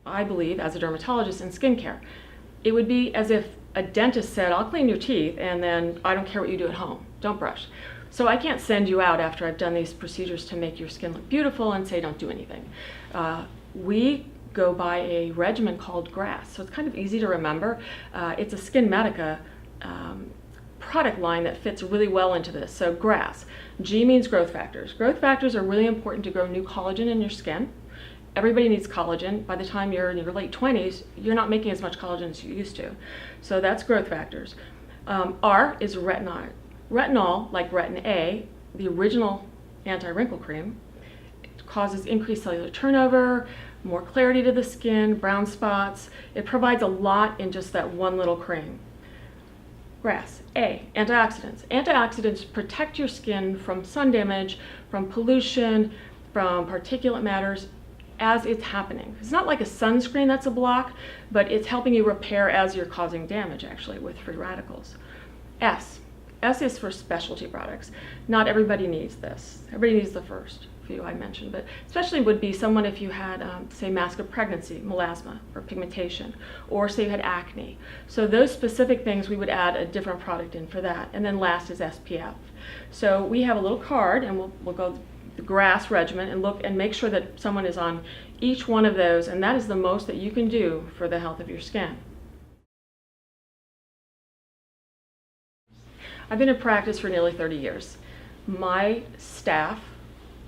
I believe, as a dermatologist in skincare. It would be as if a dentist said, I'll clean your teeth, and then I don't care what you do at home, don't brush. So I can't send you out after I've done these procedures to make your skin look beautiful and say don't do anything. We go by a regimen called GRASS, so it's kind of easy to remember. It's a SkinMedica product line that fits really well into this. So GRASS, G means growth factors. Growth factors are really important to grow new collagen in your skin. Everybody needs collagen. By the time you're in your late 20s, you're not making as much collagen as you used to. So that's growth factors. R is retinol. Retinol, like Retin A, the original anti-wrinkle cream, it causes increased cellular turnover, more clarity to the skin, brown spots. It provides a lot in just that one little cream. GRASS. A, antioxidants. Antioxidants protect your skin from sun damage, from pollution, from particulate matters as it's happening. It's not like a sunscreen that's a block, but it's helping you repair as you're causing damage, actually, with free radicals. S. S is for specialty products. Not everybody needs this. Everybody needs the first few I mentioned, but especially would be someone if you had, say, mask of pregnancy, melasma, or pigmentation, or say you had acne. So those specific things, we would add a different product in for that. And then last is SPF. So we have a little card, and we'll go the GRASS regimen and look and make sure that someone is on each one of those, and that is the most that you can do for the health of your skin. I've been in practice for nearly 30 years. My staff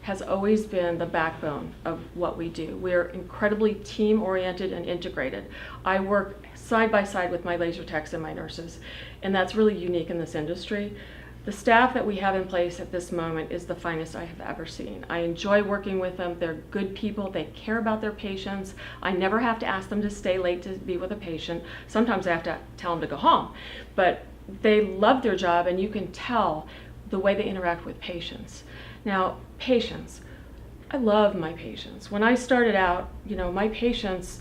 has always been the backbone of what we do. We're incredibly team-oriented and integrated. I work side by side with my laser techs and my nurses, and that's really unique in this industry. The staff that we have in place at this moment is the finest I have ever seen. I enjoy working with them. They're good people. They care about their patients. I never have to ask them to stay late to be with a patient. Sometimes I have to tell them to go home. But they love their job, and you can tell the way they interact with patients. Now, patients. I love my patients. When I started out, my patients,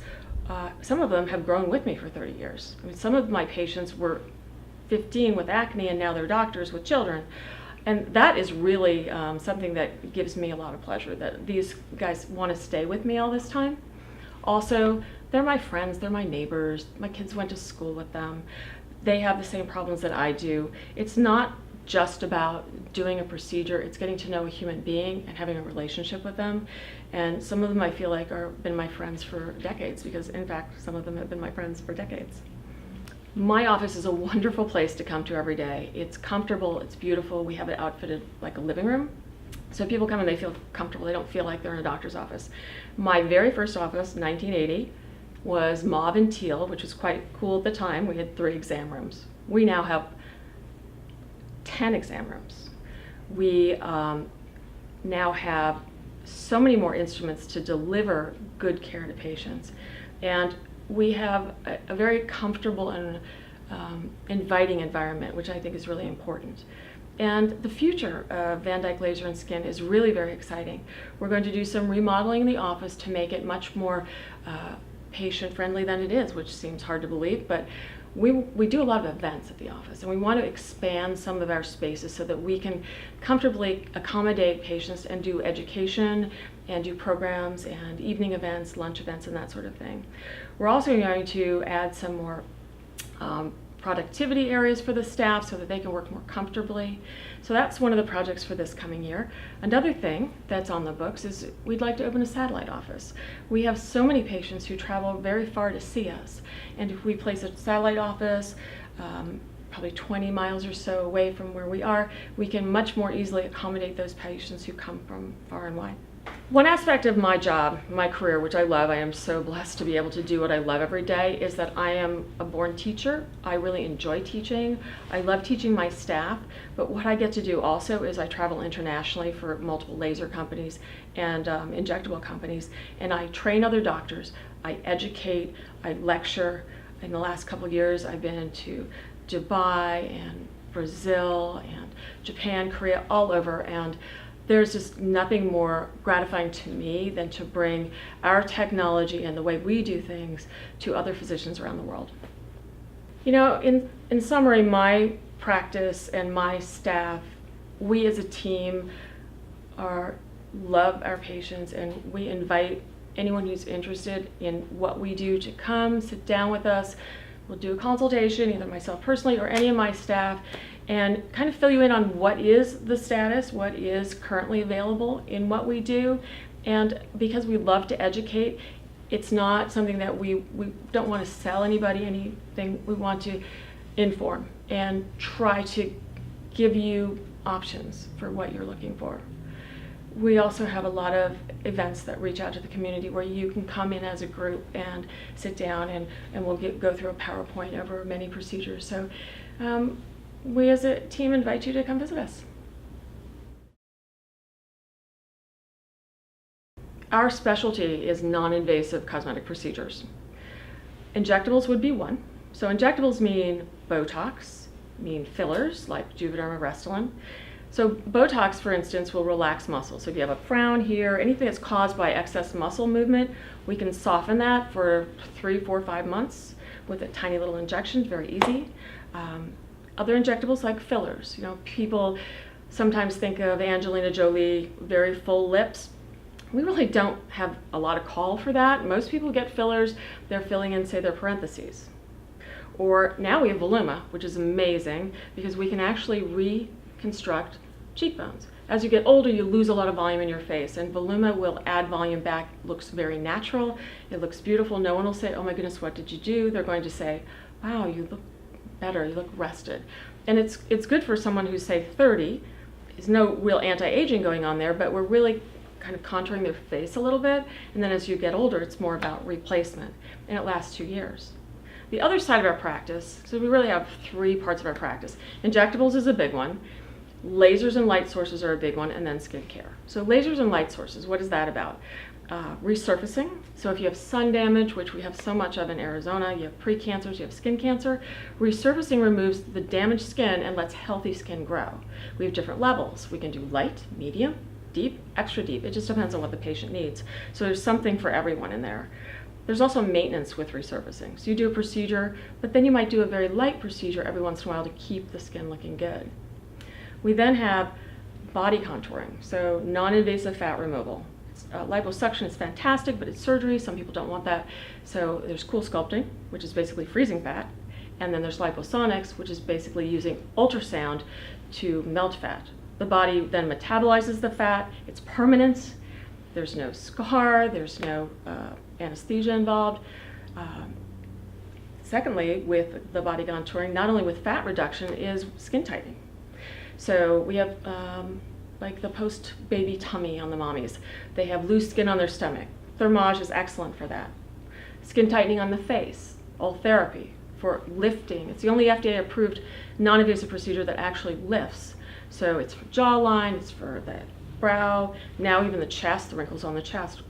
some of them have grown with me for 30 years. I mean, some of my patients were 15 with acne, and now they're doctors with children. And that is really something that gives me a lot of pleasure, that these guys want to stay with me all this time. Also, they're my friends, they're my neighbors. My kids went to school with them. They have the same problems that I do. It's not just about doing a procedure, it's getting to know a human being and having a relationship with them. And some of them I feel like have been my friends for decades, because in fact, some of them have been my friends for decades. My office is a wonderful place to come to every day. It's comfortable, it's beautiful. We have it outfitted like a living room. So people come and they feel comfortable. They don't feel like they're in a doctor's office. My very first office, 1980, was mauve and teal, which was quite cool at the time. We had 3 exam rooms. We now have 10 exam rooms. We now have so many more instruments to deliver good care to patients. And we have a very comfortable and inviting environment, which I think is really important. And the future of Van Dyke Laser and Skin is really very exciting. We're going to do some remodeling in the office to make it much more patient-friendly than it is, which seems hard to believe, but we do a lot of events at the office, and we want to expand some of our spaces so that we can comfortably accommodate patients and do education and do programs and evening events, lunch events, and that sort of thing. We're also going to add some more productivity areas for the staff so that they can work more comfortably. So that's one of the projects for this coming year. Another thing that's on the books is we'd like to open a satellite office. We have so many patients who travel very far to see us, and if we place a satellite office probably 20 miles or so away from where we are, we can much more easily accommodate those patients who come from far and wide. One aspect of my job, my career, which I love, I am so blessed to be able to do what I love every day, is that I am a born teacher. I really enjoy teaching. I love teaching my staff, but what I get to do also is I travel internationally for multiple laser companies and injectable companies, and I train other doctors, I educate, I lecture. In the last couple of years, I've been to Dubai and Brazil and Japan, Korea, all over, and there's just nothing more gratifying to me than to bring our technology and the way we do things to other physicians around the world. You know, in summary, my practice and my staff, we as a team love our patients, and we invite anyone who's interested in what we do to come sit down with us. We'll do a consultation, either myself personally or any of my staff, and kind of fill you in on what is the status, what is currently available in what we do. And because we love to educate, it's not something that we don't want to sell anybody anything. We want to inform and try to give you options for what you're looking for. We also have a lot of events that reach out to the community where you can come in as a group and sit down, and we'll go through a PowerPoint over many procedures. So we as a team invite you to come visit us. Our specialty is non-invasive cosmetic procedures. Injectables would be one. So injectables mean Botox, mean fillers like Juvederm or Restylane. So Botox, for instance, will relax muscle. So if you have a frown here, anything that's caused by excess muscle movement, we can soften that for 3, 4, 5 months with a tiny little injection, very easy. Other injectables like fillers. People sometimes think of Angelina Jolie, very full lips. We really don't have a lot of call for that. Most people get fillers, they're filling in, say, their parentheses. Or now we have Voluma, which is amazing because we can actually reconstruct cheekbones. As you get older, you lose a lot of volume in your face, and Voluma will add volume back. It looks very natural. It looks beautiful. No one will say, "Oh my goodness, what did you do?" They're going to say, "Wow, you look better. You look rested." And it's good for someone who's, say, 30. There's no real anti-aging going on there, but we're really kind of contouring their face a little bit. And then as you get older, it's more about replacement, and it lasts 2 years. The other side of our practice, so we really have 3 parts of our practice. Injectables is a big one. Lasers and light sources are a big one, and then skincare. So lasers and light sources, what is that about? Resurfacing. So if you have sun damage, which we have so much of in Arizona, you have precancers, you have skin cancer, resurfacing removes the damaged skin and lets healthy skin grow. We have different levels. We can do light, medium, deep, extra deep. It just depends on what the patient needs. So there's something for everyone in there. There's also maintenance with resurfacing. So you do a procedure, but then you might do a very light procedure every once in a while to keep the skin looking good. We then have body contouring, so non-invasive fat removal. Liposuction is fantastic, but it's surgery. Some people don't want that. So there's CoolSculpting, which is basically freezing fat. And then there's liposonics, which is basically using ultrasound to melt fat. The body then metabolizes the fat. It's permanent. There's no scar. There's no anesthesia involved. Secondly, with the body contouring, not only with fat reduction, is skin tightening. So we have like the post-baby tummy on the mommies. They have loose skin on their stomach. Thermage is excellent for that. Skin tightening on the face. Ultherapy for lifting. It's the only FDA-approved non-invasive procedure that actually lifts. So it's for jawline, it's for the brow, now even the chest, the wrinkles on the chest.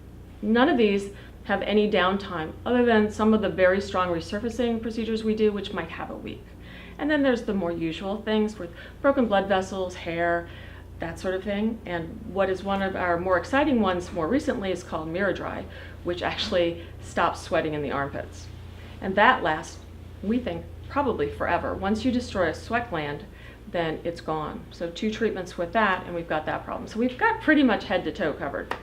None of these have any downtime other than some of the very strong resurfacing procedures we do, which might have a week. And then there's the more usual things with broken blood vessels, hair, that sort of thing. And what is one of our more exciting ones more recently is called miraDry, which actually stops sweating in the armpits. And that lasts, we think, probably forever. Once you destroy a sweat gland, then it's gone. So 2 treatments with that, and we've got that problem. So we've got pretty much head to toe covered.